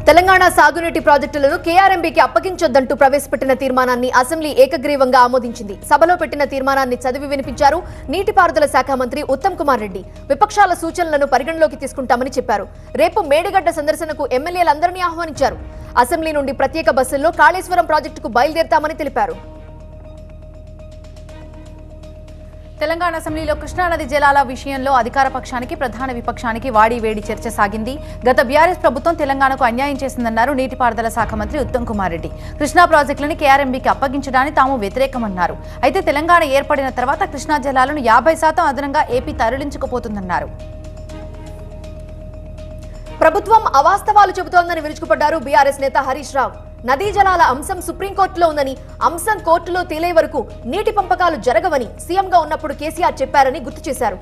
తెలంగాణ సాగునీటి ప్రాజెక్టులను కేఆర్ఎంబీకి అప్పగించొద్దంటూ ప్రవేశపెట్టిన తీర్మానాన్ని అసెంబ్లీ ఏకగ్రీవంగా ఆమోదించింది. సభలో పెట్టిన తీర్మానాన్ని చదివి వినిపించారు నీటిపారుదల శాఖ మంత్రి ఉత్తమ్ కుమార్ రెడ్డి. విపక్షాల సూచనలను పరిగణలోకి తీసుకుంటామని చెప్పారు. రేపు మేడిగడ్డ సందర్శనకు ఎమ్మెల్యేలందరినీ ఆహ్వానించారు. అసెంబ్లీ నుండి ప్రత్యేక బస్సుల్లో కాళేశ్వరం ప్రాజెక్టుకు బయలుదేరతామని తెలిపారు. తెలంగాణ అసెంబ్లీలో కృష్ణానది జలాల విషయంలో అధికార పక్షానికి ప్రధాన విపక్షానికి వాడి వేడి చర్చ సాగింది. గత బీఆర్ఎస్ ప్రభుత్వం తెలంగాణకు అన్యాయం చేసిందన్నారు నీటిపారుదల శాఖ మంత్రి ఉత్తమ్ కుమార్ రెడ్డి. కృష్ణా ప్రాజెక్టులను కేఆర్ఎంబీకి అప్పగించడానికి తాము వ్యతిరేకమన్నారు. అయితే తెలంగాణ ఏర్పడిన తర్వాత కృష్ణా జలాలను 50% అదనంగా ఏపీ తరలించుకుపోతుందన్నారు. ప్రభుత్వం అవాస్తవాలు చెబుతోందని విరుచుకుపడ్డారు బీఆర్ఎస్ నేత హరీష్ రావు. నదీ జలాల అంశం సుప్రీంకోర్టులో ఉందని, అంశం కోర్టులో తేలే వరకు నీటి పంపకాలు జరగవని సీఎంగా ఉన్నప్పుడు కేసీఆర్ చెప్పారని గుర్తు చేశారు.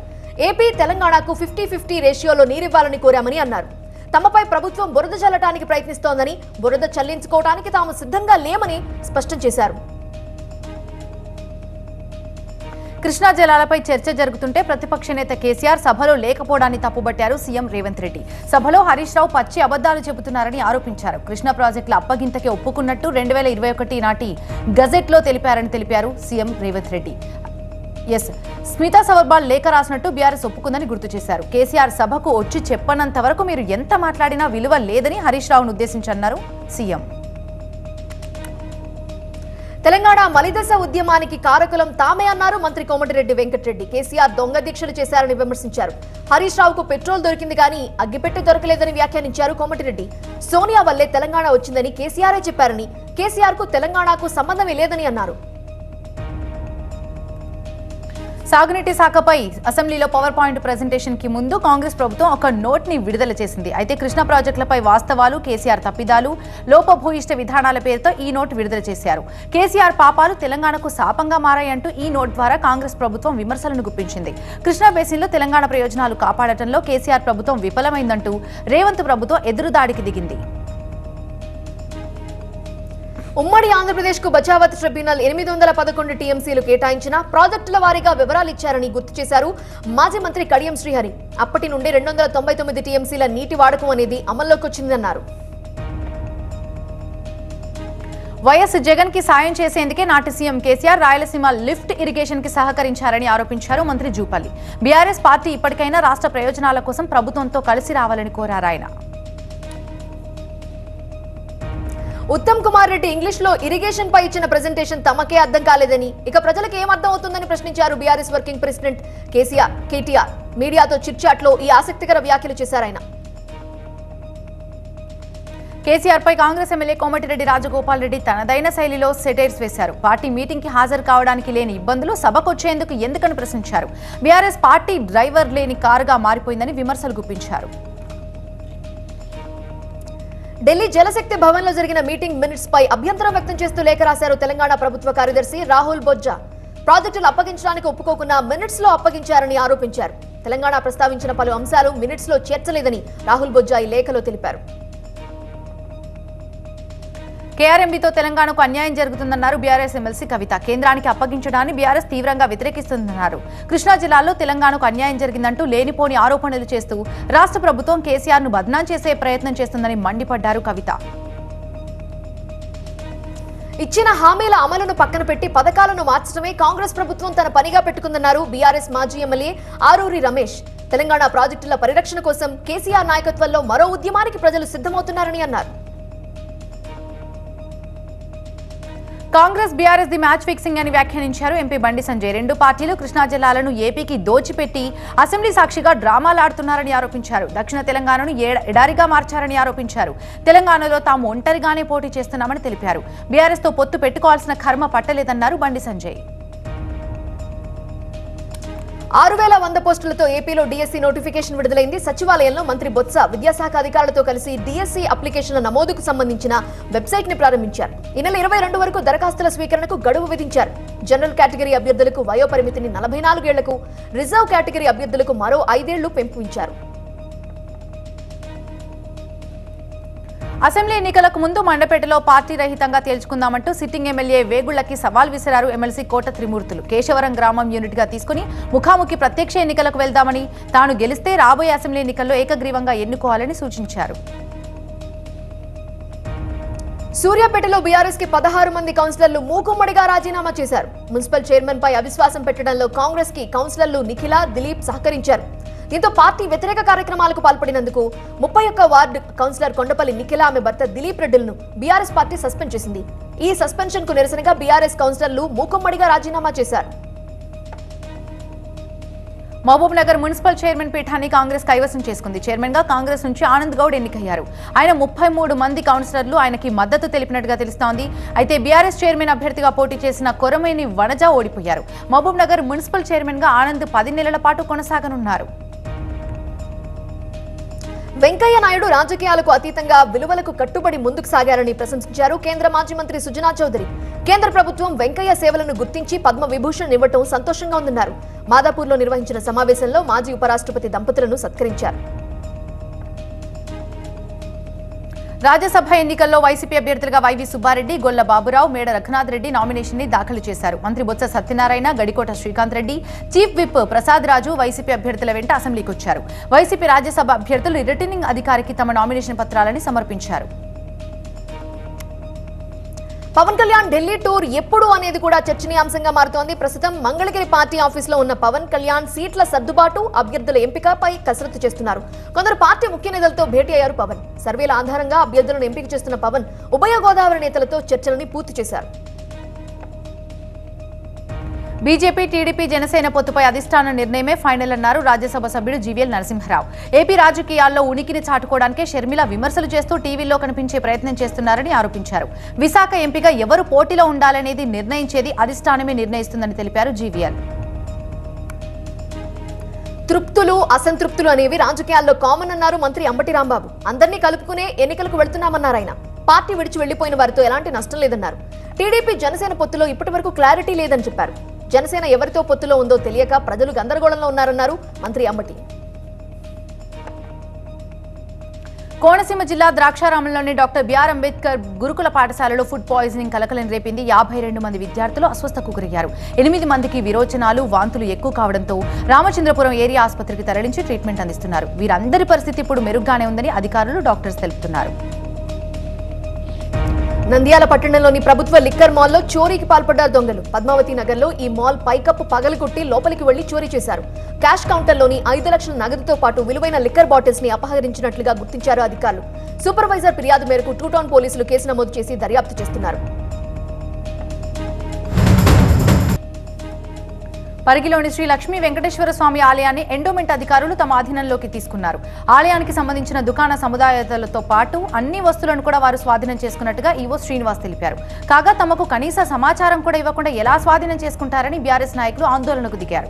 ఏపీ తెలంగాణకు 50-50 రేషియోలో నీరివ్వాలని కోరామని అన్నారు. తమపై ప్రభుత్వం బురద చల్లటానికి ప్రయత్నిస్తోందని, బురద చల్లించుకోవడానికి తాము సిద్ధంగా లేమని స్పష్టం చేశారు. కృష్ణా జలాలపై చర్చ జరుగుతుంటే ప్రతిపక్ష నేత కేసీఆర్ సభలో లేకపోవడాన్ని తప్పుబట్టారు సీఎం రేవంత్ రెడ్డి. సభలో హరీష్ రావు పచ్చి అబద్దాలు చెబుతున్నారని ఆరోపించారు. కృష్ణా ప్రాజెక్టుల అప్పగింతకే ఒప్పుకున్నట్టు 2021 నాటి గజెట్లో తెలిపారు సీఎం రేవంత్ రెడ్డి. స్మితా సబర్వాల్ లేఖ రాసినట్టు బీఆర్ఎస్ ఒప్పుకుందని గుర్తు చేశారు. కేసీఆర్ సభకు వచ్చి చెప్పనంత వరకు మీరు ఎంత మాట్లాడినా విలువ లేదని హరీష్ రావును ఉద్దేశించి అన్నారు సీఎం. తెలంగాణ మలిదశ ఉద్యమానికి కారకులం తామే అన్నారు మంత్రి కోమటిరెడ్డి వెంకటరెడ్డి. కేసీఆర్ దొంగ దీక్షలు చేశారని విమర్శించారు. హరీష్ రావుకు పెట్రోల్ దొరికింది కానీ అగ్గిపెట్టె దొరకలేదని వ్యాఖ్యానించారు కోమటిరెడ్డి. సోనియా వల్లే తెలంగాణ వచ్చిందని కేసీఆరే చెప్పారని, కేసీఆర్ కు తెలంగాణకు సంబంధమే లేదని అన్నారు. సాగునీటి శాఖపై అసెంబ్లీలో పవర్ పాయింట్ ప్రెజెంటేషన్ కి ముందు కాంగ్రెస్ ప్రభుత్వం ఒక నోట్ ని విడుదల చేసింది. అయితే కృష్ణా ప్రాజెక్టులపై వాస్తవాలు, కేసీఆర్ తప్పిదాలు, లోపభూయిష్ట విధానాల పేరుతో ఈ నోట్ విడుదల చేశారు. కేసీఆర్ పాపాలు తెలంగాణకు శాపంగా మారాయంటూ ఈ నోట్ ద్వారా కాంగ్రెస్ ప్రభుత్వం విమర్శలను గుప్పించింది. కృష్ణా బేసిన్లో తెలంగాణ ప్రయోజనాలు కాపాడటంలో కేసీఆర్ ప్రభుత్వం విఫలమైందంటూ రేవంత్ ప్రభుత్వం ఎదురుదాడికి దిగింది. ఉమ్మడి ఆంధ్రప్రదేశ్ కు బచావత్ ట్రిబ్యునల్ 811 టీఎంసీలు కేటాయించిన ప్రాజెక్టుల వారీగా వివరాలు ఇచ్చారని గుర్తు చేశారు మాజీ మంత్రి కడియం శ్రీహరి. అప్పటి నుండి 299 టీఎంసీల నీటి వాడకం అనేది అమల్లోకి వచ్చిందన్నారు. వైఎస్ జగన్ కి సాయం చేసేందుకే నాటి CM KCR Rayalaseema lift irrigation కి సహకరించారని ఆరోపించారు మంత్రి జూపల్లి. బీఆర్ఎస్ పార్టీ ఇప్పటికైనా రాష్ట్ర ప్రయోజనాల కోసం ప్రభుత్వంతో కలిసి రావాలని కోరారు ఆయన. ఉత్తమ్ కుమార్ రెడ్డి ఇంగ్లీష్ లో ఇరిగేషన్ పై ఇచ్చిన ప్రెజెంటేషన్ తమకే అర్థం కాలేదని, ఇక ప్రజలకు ఏం అర్థం అవుతుందని ప్రశ్నించారు బీఆర్ఎస్ వర్కింగ్ ప్రెసిడెంట్ కేటీఆర్. మీడియాతో చిట్చాట్ లో ఈ ఆసక్తికర వ్యాఖ్యలు చేశారు ఆయన. కేసీఆర్ పై కాంగ్రెస్ ఎమ్మెల్యే కోమటిరెడ్డి రాజగోపాల్ రెడ్డి తనదైన శైలిలో సెటైర్స్ వేశారు. పార్టీ మీటింగ్ కి హాజరు కావడానికి లేని ఇబ్బందులు సభకొచ్చేందుకు ఎందుకని ప్రశ్నించారు. బీఆర్ఎస్ పార్టీ డ్రైవర్ లేని కారుగా మారిపోయిందని విమర్శలు గుప్పించారు. ఢిల్లీ జలశక్తి భవన్ లో జరిగిన మీటింగ్ మినిట్స్ పై అభ్యంతరం వ్యక్తం చేస్తూ లేఖ రాశారు తెలంగాణ ప్రభుత్వ కార్యదర్శి రాహుల్ బొజ్జా. ప్రాజెక్టులు అప్పగించడానికి ఒప్పుకోకుండా మినిట్స్ లో అప్పగించారని ఆరోపించారు. తెలంగాణ ప్రస్తావించిన పలు అంశాలు మినిట్స్ లో చేర్చలేదని రాహుల్ బొజ్జా ఈ లేఖలో తెలిపారు. కేఆర్ఎంబీతో తెలంగాణకు అన్యాయం జరుగుతుందన్నారు బీఆర్ఎస్ ఎమ్మెల్సీ కవిత. కేంద్రానికి అప్పగించడాన్ని బీఆర్ఎస్ తీవ్రంగా వ్యతిరేకిస్తుందన్నారు. కృష్ణా జిల్లాలో తెలంగాణకు అన్యాయం జరిగిందంటూ లేనిపోని ఆరోపణలు చేస్తూ రాష్ట్ర ప్రభుత్వం కేసీఆర్ ను బద్నాం చేసే ప్రయత్నం చేస్తుందని మండిపడ్డారు కవిత. ఇచ్చిన హామీల అమలును పక్కన పెట్టి పథకాలను మార్చడమే కాంగ్రెస్ ప్రభుత్వం తన పనిగా పెట్టుకుందన్నారు బీఆర్ఎస్ మాజీ ఎమ్మెల్యే ఆరూరి రమేష్. తెలంగాణ ప్రాజెక్టుల పరిరక్షణ కోసం కేసీఆర్ నాయకత్వంలో మరో ఉద్యమానికి ప్రజలు సిద్ధమవుతున్నారని అన్నారు. Congress BRS the match fixing అని వ్యాఖ్యానించారు ఎంపీ బండి సంజయ్. రెండు పార్టీలు కృష్ణా జిల్లాలను ఏపీకి దోచిపెట్టి అసెంబ్లీ సాక్షిగా డ్రామాలాడుతున్నారని ఆరోపించారు. దక్షిణ తెలంగాణను ఎడారిగా మార్చారని ఆరోపించారు. తెలంగాణలో తాము ఒంటరిగానే పోటీ చేస్తున్నామని తెలిపారు. బీఆర్ఎస్ తో పొత్తు పెట్టుకోవాల్సిన కర్మ పట్టలేదన్నారు బండి సంజయ్. 6100 పోస్టులతో ఏపీలో డిఎస్సీ నోటిఫికేషన్ విడుదలైంది. సచివాలయంలో మంత్రి బొత్స విద్యాశాఖ అధికారులతో కలిసి డిఎస్సీ అప్లికేషన్ల నమోదుకు సంబంధించిన వెబ్సైట్ ని ప్రారంభించారు. ఈ నెల 22 వరకు దరఖాస్తుల స్వీకరణకు గడువు విధించారు. జనరల్ కేటగిరీ అభ్యర్థులకు వయోపరిమితిని 44 ఏళ్లకు, రిజర్వ్ కేటగిరీ అభ్యర్థులకు మరో 5 ఏళ్లు పెంపుంచారు. అసెంబ్లీ ఎన్నికలకు ముందు మండపేటలో పార్టీ రహితంగా తేల్చుకుందామంటూ సిట్టింగ్ ఎమ్మెల్యే వేగుళ్లకి సవాల్ విసిరారు ఎమ్మెల్సీ కోట త్రిమూర్తులు. కేశవరం గ్రామం యూనిట్ గా తీసుకుని ముఖాముఖి ప్రత్యక్ష ఎన్నికలకు వెళ్దామని, తాను గెలిస్తే రాబోయే అసెంబ్లీ ఎన్నికల్లో ఏకగ్రీవంగా ఎన్నుకోవాలని సూచించారు. సూర్యాపేటలో బీఆర్ఎస్ కి 16 మంది కౌన్సిలర్లు మూకుమ్మడిగా రాజీనామా చేశారు. మున్సిపల్ చైర్మన్ పై అవిశ్వాసం పెట్టడంలో కాంగ్రెస్ కి కౌన్సిలర్లు నిఖిల, దిలీప్ సహకరించారు. దీంతో పార్టీ వ్యతిరేక కార్యక్రమాలకు పాల్పడినందుకు 31 వార్డు కౌన్సిలర్ కొండపల్లి నిఖిల, ఆమె భర్త దిలీప్ రెడ్డిలను బీఆర్ఎస్ పార్టీ సస్పెండ్ చేసింది. ఈ సస్పెన్షన్ కు నిరసనగా బీఆర్ఎస్ కౌన్సిలర్లు మూకుమ్మడిగా రాజీనామా చేశారు. మహబూబ్ నగర్ మున్సిపల్ చైర్మన్ పీఠాన్ని కాంగ్రెస్ కైవసం చేసుకుంది. చైర్మన్ గా కాంగ్రెస్ నుంచి ఆనంద్ గౌడ్ ఎన్నికయ్యారు. ఆయన 33 మంది కౌన్సిలర్లు ఆయనకి మద్దతు తెలిపినట్టుగా తెలుస్తోంది. అయితే బీఆర్ఎస్ చైర్మన్ అభ్యర్థిగా పోటీ చేసిన కొరమేని వనజ ఓడిపోయారు. మహబూబ్ నగర్ మున్సిపల్ చైర్మన్ గా ఆనంద్ 10 నెలల పాటు కొనసాగనున్నారు. వెంకయ్య నాయుడు రాజకీయాలకు అతీతంగా విలువలకు కట్టుబడి ముందుకు సాగారని ప్రశంసించారు కేంద్ర మాజీ మంత్రి సుజనా చౌదరి. కేంద్ర ప్రభుత్వం వెంకయ్య సేవలను గుర్తించి పద్మ విభూషణ్ ఇవ్వటం సంతోషంగా ఉందన్నారు. మాదాపూర్లో నిర్వహించిన సమావేశంలో మాజీ ఉపరాష్ట్రపతి దంపతులను సత్కరించారు. రాజ్యసభ ఎన్నికల్లో వైసీపీ అభ్యర్థులుగా వైవి సుబ్బారెడ్డి, గొల్ల బాబురావు, మేడ రఘునాథ్ రెడ్డి నామినేషన్ ని దాఖలు చేశారు. మంత్రి బొత్స సత్యనారాయణ, గడికోట శ్రీకాంత్ రెడ్డి, చీఫ్ విప్ ప్రసాద్ రాజు వైసీపీ అభ్యర్థుల వెంట అసెంబ్లీకి వచ్చారు. వైసీపీ రాజ్యసభ అభ్యర్థులు రిటర్నింగ్ అధికారికి తమ నామినేషన్ పత్రాలని సమర్పించారు. పవన్ కళ్యాణ్ ఢిల్లీ టూర్ ఎప్పుడు అనేది కూడా చర్చనీయాంశంగా మారుతోంది. ప్రస్తుతం మంగళగిరి పార్టీ ఆఫీసులో ఉన్న పవన్ కళ్యాణ్ సీట్ల సర్దుబాటు, అభ్యర్థుల ఎంపికపై కసరత్తు చేస్తున్నారు. కొందరు పార్టీ ముఖ్య నేతలతో భేటీ అయ్యారు పవన్. సర్వేల ఆధారంగా అభ్యర్థులను ఎంపిక చేస్తున్న పవన్ ఉభయ గోదావరి నేతలతో చర్చలని పూర్తి చేశారు. బీజేపీ, టీడీపీ, జనసేన పొత్తుపై అధిష్టాన నిర్ణయమే ఫైనల్ అన్నారు రాజ్యసభ సభ్యుడు జీవీఎల్ నరసింహరావు. ఏపీ రాజకీయాల్లో ఉనికిని చాటుకోవడానికే షర్మిల విమర్శలు చేస్తూ టీవీలో కనిపించే ప్రయత్నం చేస్తున్నారని ఆరోపించారు. విశాఖ ఎంపీగా ఎవరు పోటీలో ఉండాలనేది నిర్ణయించేది అధిష్టానమే నిర్ణయిస్తుందని తెలిపారు జీవీఎల్. తృప్తులు, అసంతృప్తులు అనేవి రాజకీయాల్లో కామన్ అన్నారు మంత్రి అంబటి రాంబాబు. అందరినీ కలుపుకునే ఎన్నికలకు వెళ్తున్నామన్నారు ఆయన. పార్టీ విడిచి వెళ్లిపోయిన వారితో ఎలాంటి నష్టం లేదన్నారు. టీడీపీ, జనసేన పొత్తులో ఇప్పటి వరకు క్లారిటీ లేదని చెప్పారు. జనసేన ఎవరితో పొత్తులో ఉందో తెలియక ప్రజలు గందరగోళంలో ఉన్నారన్నారు మంత్రి అంబటి. కోనసీమ జిల్లా ద్రాక్షారామంలోని డాక్టర్ బిఆర్ అంబేద్కర్ గురుకుల పాఠశాలలో ఫుడ్ పాయిజనింగ్ కలకలం రేపింది. 52 మంది విద్యార్థులు అస్వస్థకు గురయ్యారు. 8 మందికి విరోచనాలు, వాంతులు ఎక్కువ కావడంతో రామచంద్రపురం ఏరియా ఆసుపత్రికి తరలించి ట్రీట్మెంట్ అందిస్తున్నారు. వీరందరి పరిస్థితి ఇప్పుడు మెరుగ్గానే ఉందని అధికారులు, డాక్టర్స్ తెలుపుతున్నారు. నంద్యాల పట్టణంలోని ప్రభుత్వ లిక్కర్ మాల్లో చోరీకి పాల్పడ్డారు దొంగలు. పద్మావతి నగర్లో ఈ మాల్ పైకప్పు పగలగొట్టి లోపలికి వెళ్లి చోరీ చేశారు. క్యాష్ కౌంటర్లోని 5 లక్షల నగదుతో పాటు విలువైన లిక్కర్ బాటిల్స్ ని అపహరించినట్లుగా గుర్తించారు అధికారులు. సూపర్వైజర్ ఫిర్యాదు మేరకు 2 టౌన్ పోలీసులు కేసు నమోదు చేసి దర్యాప్తు చేస్తున్నారు. పరిగిలోని శ్రీ లక్ష్మీ వెంకటేశ్వర స్వామి ఆలయాన్ని ఎండోమెంట్ అధికారులు తమ ఆధీనంలోకి తీసుకున్నారు. ఆలయానికి సంబంధించిన దుకాణ సముదాయాలతో పాటు అన్ని వస్తువులను కూడా వారు స్వాధీనం చేసుకున్నట్టుగా ఈవో శ్రీనివాస్ తెలిపారు. కాగా తమకు కనీస సమాచారం కూడా ఇవ్వకుండా ఎలా స్వాధీనం చేసుకుంటారని బీఆర్ఎస్ నాయకులు ఆందోళనకు దిగారు.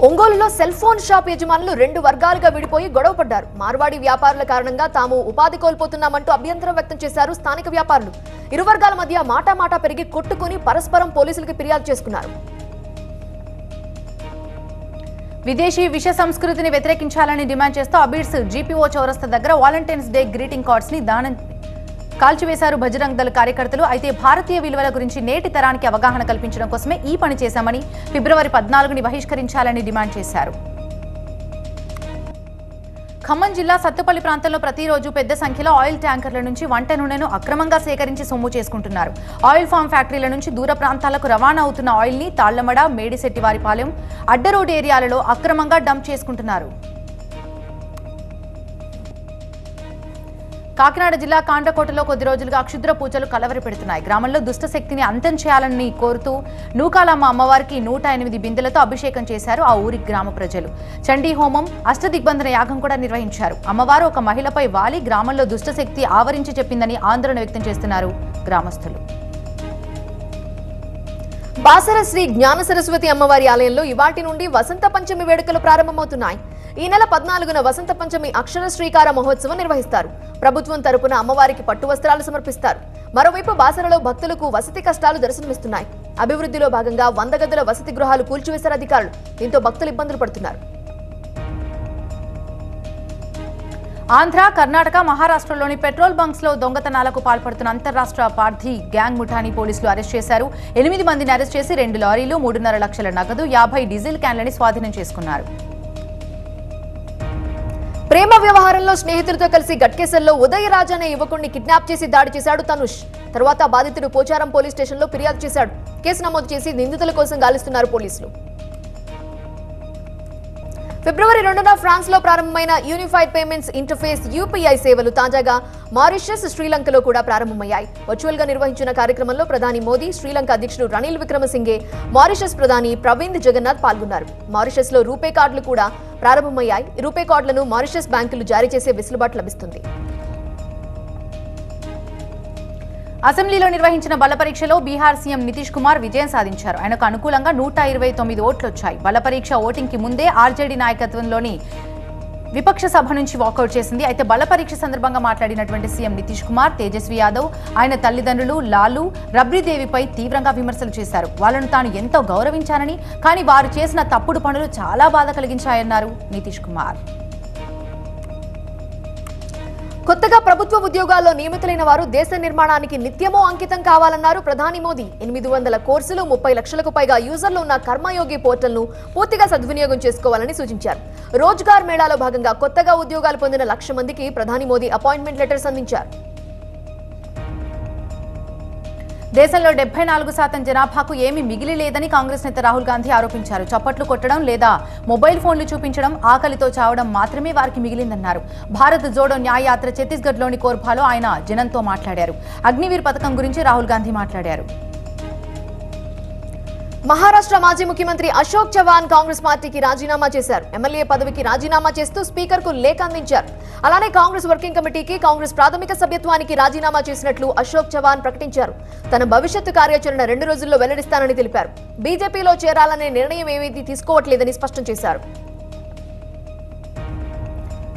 ఒంగోలులో సెల్ ఫోన్ షాప్ యజమానులు 2 వర్గాలుగా విడిపోయి గొడవపడ్డారు. మార్వాడి వ్యాపారుల కారణంగా తాము ఉపాధి కోల్పోతున్నామంటూ అభ్యంతరం వ్యక్తం చేశారు స్థానిక వ్యాపారులు. ఇరు వర్గాల మధ్య మాటా పెరిగి కొట్టుకుని పరస్పరం పోలీసులకు ఫిర్యాదు చేసుకున్నారు. విదేశీ విష సంస్కృతిని వ్యతిరేకించాలని డిమాండ్ చేస్తూ అబీడ్స్ జీపీఓ చౌరస్తా దగ్గర వాలంటైన్స్ డే గ్రీటింగ్ కార్డ్స్ ని దానం కాల్చివేశారు బజరంగ్ దళ కార్యకర్తలు. అయితే భారతీయ విలువల గురించి నేటి తరానికి అవగాహన కల్పించడం కోసమే ఈ పని చేశామని, ఫిబ్రవరి 14ని బహిష్కరించాలని డిమాండ్ చేశారు. ఖమ్మం జిల్లా సత్తుపల్లి ప్రాంతంలో ప్రతిరోజు పెద్ద సంఖ్యలో ఆయిల్ ట్యాంకర్ల నుంచి వంట నూనెను అక్రమంగా సేకరించి సొమ్ము చేసుకుంటున్నారు. ఆయిల్ ఫామ్ ఫ్యాక్టరీల నుంచి దూర ప్రాంతాలకు రవాణా అవుతున్న ఆయిల్ ని తాళ్లమడ, మేడిశెట్టివారిపాలెం, అడ్డరోడ్ ఏరియాలలో అక్రమంగా డంప్ చేసుకుంటున్నారు. కాకినాడ జిల్లా కాండ్రకోటలో కొద్ది రోజులుగా క్షుద్ర పూజలు కలవరి పెడుతున్నాయి. గ్రామంలో దుష్ట శక్తిని అంతం చేయాలని కోరుతూ నూకాలమ్మ అమ్మవారికి 108 బిందెలతో అభిషేకం చేశారు ఆ ఊరి గ్రామ ప్రజలు. చండీ హోమం, అష్టదిగ్బంధన యాగం కూడా నిర్వహించారు. అమ్మవారు ఒక మహిళపై వాలి గ్రామంలో దుష్ట శక్తి ఆవరించి చెప్పిందని ఆందోళన వ్యక్తం చేస్తున్నారు గ్రామస్తులు. బాసర శ్రీ జ్ఞాన సరస్వతి అమ్మవారి ఆలయంలో ఇవాటి నుండి వసంత పంచమి వేడుకలు ప్రారంభమవుతున్నాయి. ఈ నెల 14న వసంత పంచమి అక్షర శ్రీకార మహోత్సవం నిర్వహిస్తారు. ప్రభుత్వం తరపున అమ్మవారికి పట్టు వస్త్రాలు సమర్పిస్తారు. మరోవైపు బాసరలో భక్తులకు వసతి కష్టాలు దర్శనమిస్తున్నాయి. అభివృద్ధిలో భాగంగా 100 గదుల వసతి గృహాలు కూల్చివేశారు అధికారులు. దీంతో భక్తులు ఇబ్బందులు పడుతున్నారు. ఆంధ్ర, కర్ణాటక, మహారాష్ట్రలోని పెట్రోల్ బంక్స్ లో దొంగతనాలకు పాల్పడుతున్న అంతర్రాష్ట్ర పార్థీ గ్యాంగ్ ముఠాని పోలీసులు అరెస్ట్ చేశారు. 8 మందిని అరెస్ట్ చేసి 2 లారీలు, 3.5 లక్షల నగదు, 50 డీజిల్ క్యాన్లని స్వాధీనం చేసుకున్నారు. ప్రేమ వ్యవహారంలో స్నేహితులతో కలిసి గట్కేసర్లో ఉదయరాజ్ అనే యువకుడిని కిడ్నాప్ చేసి దాడి చేశాడు తనుష్. తర్వాత బాధితుడు పోచారం పోలీస్ స్టేషన్లో ఫిర్యాదు చేశాడు. కేసు నమోదు చేసి నిందితుల కోసం గాలిస్తున్నారు పోలీసులు. ఫిబ్రవరి 2న ఫ్రాన్స్ లో ప్రారంభమైన యూనిఫైడ్ పేమెంట్స్ ఇంటర్ఫేస్ యూపీఐ సేవలు తాజాగా మారిషస్, శ్రీలంకలో కూడా ప్రారంభమయ్యాయి. వర్చువల్ గా నిర్వహించిన కార్యక్రమంలో ప్రధాని మోదీ, శ్రీలంక అధ్యక్షుడు రనిల్ విక్రమసింఘే, మారిషస్ ప్రధాని ప్రవింద్ జగన్నాథ్ పాల్గొన్నారు. మారిషస్ లో రూపే కార్డులు కూడా ప్రారంభమయ్యాయి. రూపే కార్డులను మారిషస్ బ్యాంకులు జారీ చేసే వెసులుబాటు లభిస్తుంది. అసెంబ్లీలో నిర్వహించిన బల పరీక్షలో బీహార్ సీఎం నితీష్ కుమార్ విజయం సాధించారు. ఆయనకు అనుకూలంగా 129 ఓట్లు వచ్చాయి. బల పరీక్ష ఓటింగ్ కి ముందే ఆర్జేడీ నాయకత్వంలోని విపక్ష సభ నుంచి వాకౌట్ చేసింది. అయితే బల పరీక్ష సందర్భంగా మాట్లాడినటువంటి సీఎం నితీష్ కుమార్, తేజస్వి యాదవ్, ఆయన తల్లిదండ్రులు లాలు, రబ్రీదేవిపై తీవ్రంగా విమర్శలు చేశారు. వాళ్ళను తాను ఎంతో గౌరవించానని, కానీ వారు చేసిన తప్పుడు పనులు చాలా బాధ కలిగించాయన్నారు నితీష్ కుమార్. కొత్తగా ప్రభుత్వ ఉద్యోగాల్లో నియమితులైన వారు దేశ నిర్మాణానికి నిత్యమూ అంకితం కావాలన్నారు ప్రధాని మోదీ. 800 కోర్సులు, 30 లక్షలకు పైగా యూజర్లు ఉన్న కర్మయోగి పోర్టల్ను పూర్తిగా సద్వినియోగం చేసుకోవాలని సూచించారు. రోజ్గార్ మేళాలో భాగంగా కొత్తగా ఉద్యోగాలు పొందిన 1,00,000 మందికి ప్రధాని మోదీ అపాయింట్మెంట్ లెటర్స్ అందించారు. దేశంలో 74% జనాభాకు ఏమీ మిగిలి లేదని కాంగ్రెస్ నేత రాహుల్ గాంధీ ఆరోపించారు. చప్పట్లు కొట్టడం లేదా మొబైల్ ఫోన్లు చూపించడం, ఆకలితో చావడం మాత్రమే వారికి మిగిలిందన్నారు. భారత్ జోడో న్యాయ యాత్ర ఛత్తీస్గఢ్లోని కోర్బాలో ఆయన జనంతో మాట్లాడారు. అగ్నివీర్ పథకం గురించి రాహుల్ గాంధీ మాట్లాడారు. మహారాష్ట్ర మాజీ ముఖ్యమంత్రి అశోక్ చవాన్ కాంగ్రెస్ పార్టీకి రాజీనామా చేశారు. ఎమ్మెల్యే పదవికి రాజీనామా చేస్తూ స్పీకర్ కు లేఖ అందించారు. అలానే కాంగ్రెస్ వర్కింగ్ కమిటీకి, కాంగ్రెస్ ప్రాథమిక సభ్యత్వానికి రాజీనామా చేసినట్లు అశోక్ చవాన్ ప్రకటించారు. తన భవిష్యత్తు కార్యాచరణ 2 రోజుల్లో వెల్లడిస్తానని తెలిపారు. బీజేపీలో చేరాలనే నిర్ణయం ఏమీ తీసుకోవట్లేదని స్పష్టం చేశారు.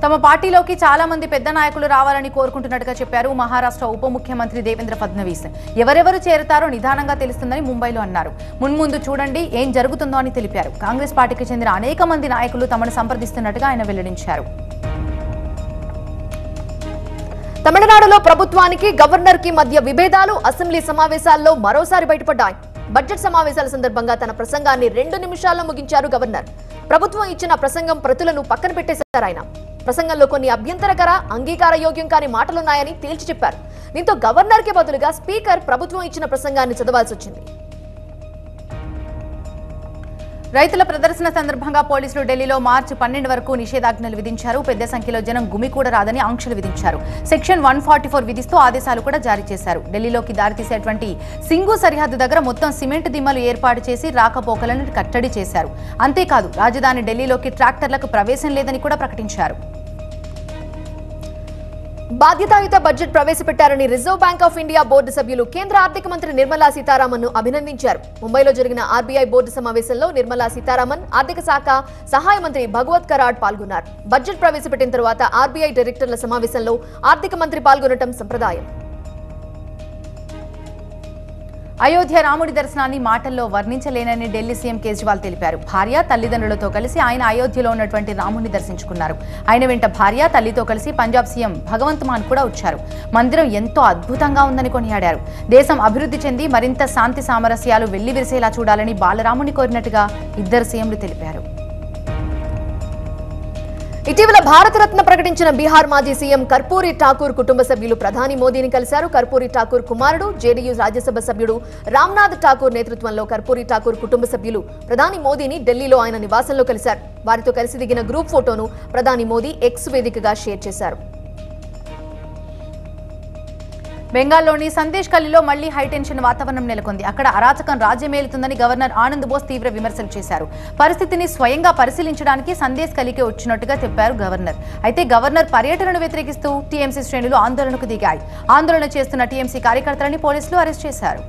తమ పార్టీలోకి చాలా మంది పెద్ద నాయకులు రావాలని కోరుకుంటున్నట్టుగా చెప్పారు మహారాష్ట్ర ఉప ముఖ్యమంత్రి దేవేంద్ర ఫడ్నవీస్. ఎవరెవరు చేరతారో నిదానంగా తెలుస్తుందని ముంబైలో అన్నారు. మున్ముందు చూడండి ఏం జరుగుతుందో అని తెలిపారు. కాంగ్రెస్ పార్టీకి చెందిన అనేక మంది నాయకులు తమను సంప్రదిస్తున్నట్టుగా ఆయన వెల్లడించారు. తమిళనాడులో ప్రభుత్వానికి, గవర్నర్ కి మధ్య విభేదాలు అసెంబ్లీ సమావేశాల్లో మరోసారి బయటపడ్డాయి. బడ్జెట్ సమావేశాల సందర్భంగా తన ప్రసంగాన్ని 2 నిమిషాల్లో ముగించారు గవర్నర్. ప్రభుత్వం ఇచ్చిన ప్రసంగం ప్రతులను పక్కన పెట్టేశారు ఆయన. ప్రసంగంలో కొన్ని అభ్యంతరకర, అంగీకార యోగ్యం కాని మాటలున్నాయని తేల్చి చెప్పారు. దీంతో గవర్నర్ కి బదులుగా స్పీకర్ ప్రభుత్వం ఇచ్చిన ప్రసంగాన్ని చదవాల్సి వచ్చింది. రైతుల ప్రదర్శన సందర్భంగా పోలీసులు ఢిల్లీలో మార్చి 12 వరకు నిషేధాజ్ఞలు విధించారు. పెద్ద సంఖ్యలో జనం గుమి కూడా రాదని ఆంక్షలు విధించారు. సెక్షన్ 144 విధిస్తూ ఆదేశాలు కూడా జారీ చేశారు. ఢిల్లీలోకి దారితీసేటువంటి సింగు సరిహద్దు దగ్గర మొత్తం సిమెంట్ దిమ్మలు ఏర్పాటు చేసి రాకపోకలను కట్టడి చేశారు. అంతేకాదు రాజధాని ఢిల్లీలోకి ట్రాక్టర్లకు ప్రవేశం లేదని కూడా ప్రకటించారు. బాధ్యతాయుత బడ్జెట్ ప్రవేశపెట్టారని reserve bank of India board సభ్యులు కేంద్ర ఆర్థిక మంత్రి నిర్మలా సీతారామన్ ను అభినందించారు. ముంబైలో జరిగిన ఆర్బీఐ బోర్డు సమావేశంలో నిర్మలా సీతారామన్, ఆర్థిక శాఖ సహాయ మంత్రి భగవత్ కరాడ్ పాల్గొన్నారు. బడ్జెట్ ప్రవేశపెట్టిన తర్వాత ఆర్బీఐ డైరెక్టర్ల సమావేశంలో ఆర్థిక మంత్రి పాల్గొనడం సంప్రదాయం. అయోధ్య రాముడి దర్శనాన్ని మాటల్లో వర్ణించలేనని ఢిల్లీ సీఎం కేజ్రీవాల్ తెలిపారు. భార్య, తల్లిదండ్రులతో కలిసి ఆయన అయోధ్యలో ఉన్నటువంటి రాముడిని దర్శించుకున్నారు. ఆయన వెంట భార్య, తల్లితో కలిసి పంజాబ్ సీఎం భగవంత్ మాన్ కూడా వచ్చారు. మందిరం ఎంతో అద్భుతంగా ఉందని కొనియాడారు. దేశం అభివృద్ధి చెంది మరింత శాంతి సామరస్యాలు వెల్లివిరిసేలా చూడాలని బాలరాముని కోరినట్టుగా ఇద్దరు సీఎంలు తెలిపారు. ఇటీవల భారతరత్న ప్రకటించిన బీహార్ మాజీ సీఎం కర్పూరి ఠాకూర్ కుటుంబ సభ్యులు ప్రధాని మోదీని కలిశారు. కర్పూరి ఠాకూర్ కుమారుడు, జేడీయూ రాజ్యసభ సభ్యుడు రామ్నాథ్ ఠాకూర్ నేతృత్వంలో కర్పూరి ఠాకూర్ కుటుంబ సభ్యులు ప్రధాని మోదీని ఢిల్లీలో ఆయన నివాసంలో కలిశారు. వారితో కలిసి దిగిన గ్రూప్ ఫోటోను ప్రధాని మోదీ ఎక్స్ వేదికగా షేర్ చేశారు. బెంగాల్లోని సందేశ్ ఖల్లీలో మళ్లీ హైటెన్షన్ వాతావరణం నెలకొంది. అక్కడ అరాచకం రాజ్యమేలుతుందని గవర్నర్ ఆనంద్ బోస్ తీవ్ర విమర్శలు చేశారు. పరిస్థితిని స్వయంగా పరిశీలించడానికి సందేశ్ ఖల్లీకి వచ్చినట్టుగా చెప్పారు గవర్నర్. అయితే గవర్నర్ పర్యటనను వ్యతిరేకిస్తూ టీఎంసీ శ్రేణులు ఆందోళనకు దిగాయి. ఆందోళన చేస్తున్న టీఎంసీ కార్యకర్తలని పోలీసులు అరెస్ట్ చేశారు.